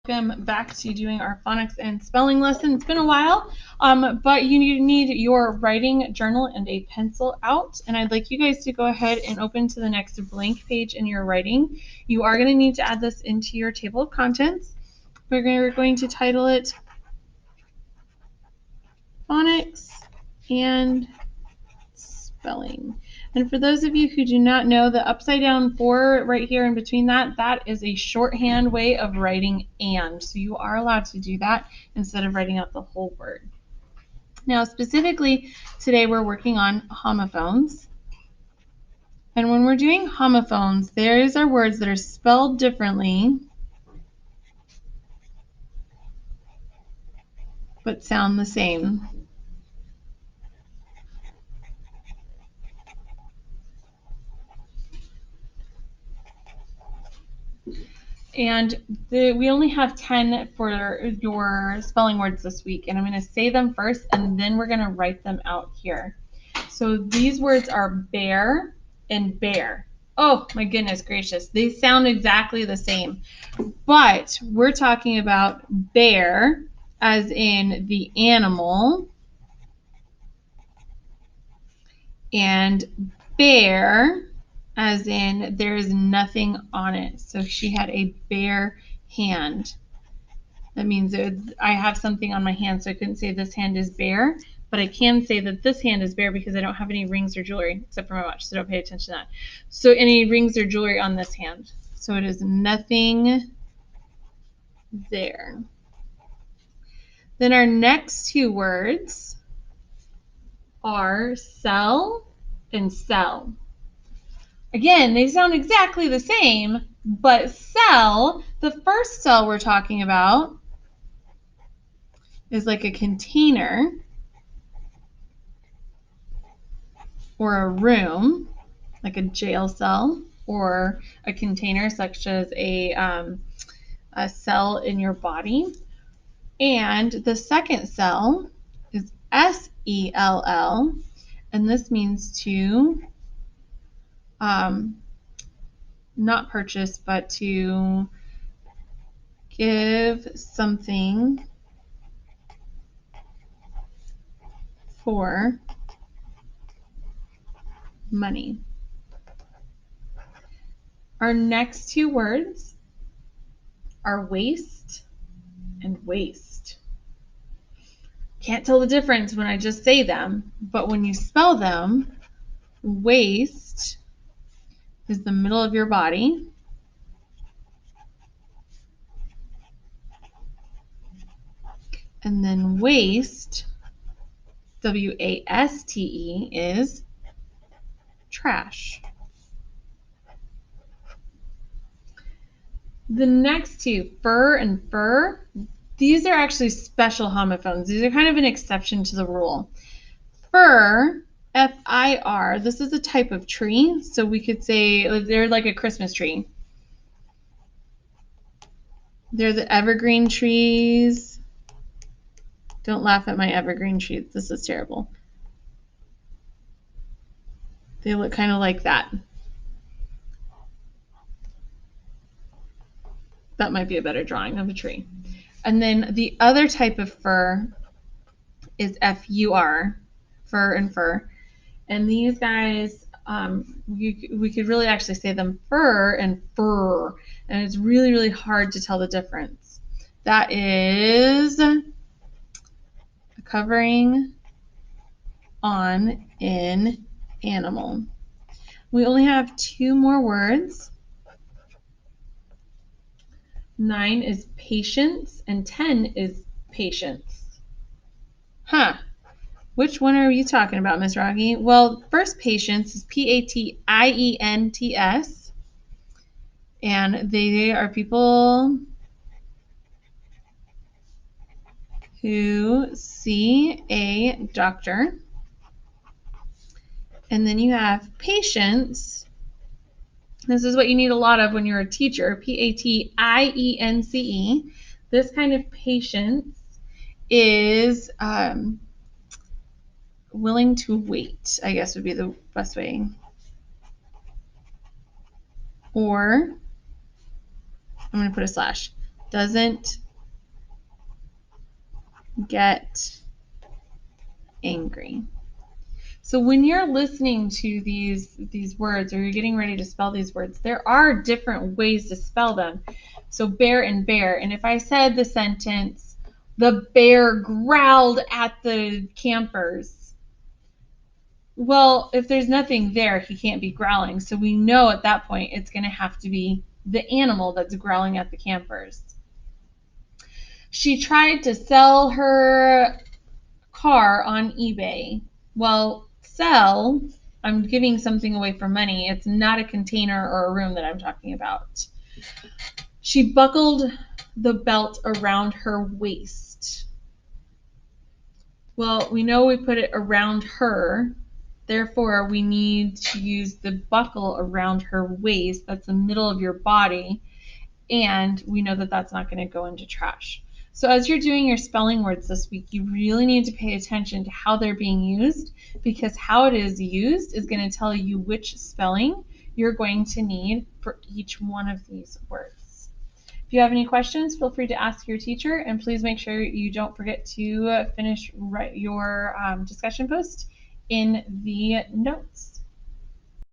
Welcome back to doing our phonics and spelling lesson. It's been a while, but you need your writing journal and a pencil out. And I'd like you guys to go ahead and open to the next blank page in your writing. You are going to need to add this into your table of contents. We're going to title it Phonics and Spelling. And for those of you who do not know, the upside down 4 right here in between that is a shorthand way of writing and. So you are allowed to do that instead of writing out the whole word. Now, specifically, today we're working on homophones. And when we're doing homophones, there's our words that are spelled differently but sound the same. And we only have 10 for your spelling words this week, and I'm going to say them first, and then we're going to write them out here. So these words are bear and bear. Oh my goodness gracious, they sound exactly the same, but we're talking about bear as in the animal, and bare as in there is nothing on it. So she had a bare hand. That means I have something on my hand, so I couldn't say this hand is bare, but I can say that this hand is bare because I don't have any rings or jewelry except for my watch, so don't pay attention to that. So any rings or jewelry on this hand. So it is nothing there. Then our next two words are sell and sell. Again, they sound exactly the same, but sell, the first sell we're talking about is like a container or a room, like a jail cell, or a container such as a cell in your body. And the second sell is S-E-L-L, and this means to not purchase, but to give something for money. Our next two words are waste and waste. Can't tell the difference when I just say them, but when you spell them, waste is the middle of your body. And then waste, W-A-S-T-E, is trash. The next two, fur and fur, these are actually special homophones. These are kind of an exception to the rule. Fir, F-I-R, this is a type of tree. So we could say they're like a Christmas tree. They're the evergreen trees. Don't laugh at my evergreen trees. This is terrible. They look kind of like that. That might be a better drawing of a tree. And then the other type of fur is F-U-R, fur and fur. And these guys, we could really actually say them fur and fur. And it's really, really hard to tell the difference. That is a covering on an animal. We only have two more words. 9 is patience and 10 is patience. Huh. Which one are you talking about, Miss Rocky? Well, first patience is P-A-T-I-E-N-T-S. And they are people who see a doctor. And then you have patience. This is what you need a lot of when you're a teacher, P-A-T-I-E-N-C-E. This kind of patience is willing to wait, I guess would be the best way. Or, I'm going to put a slash, doesn't get angry. So when you're listening to these words, or you're getting ready to spell these words, there are different ways to spell them. So bear and bear. And if I said the sentence, the bear growled at the campers, well, if there's nothing there, he can't be growling. So we know at that point it's going to have to be the animal that's growling at the campers. She tried to sell her car on eBay. Well, sell, I'm giving something away for money. It's not a container or a room that I'm talking about. She buckled the belt around her waist. Well, we know we put it around her. Therefore, we need to use the buckle around her waist. That's the middle of your body. And we know that that's not going to go into trash. So as you're doing your spelling words this week, you really need to pay attention to how they're being used, because how it is used is going to tell you which spelling you're going to need for each one of these words. If you have any questions, feel free to ask your teacher, and please make sure you don't forget to finish your discussion post in the notes.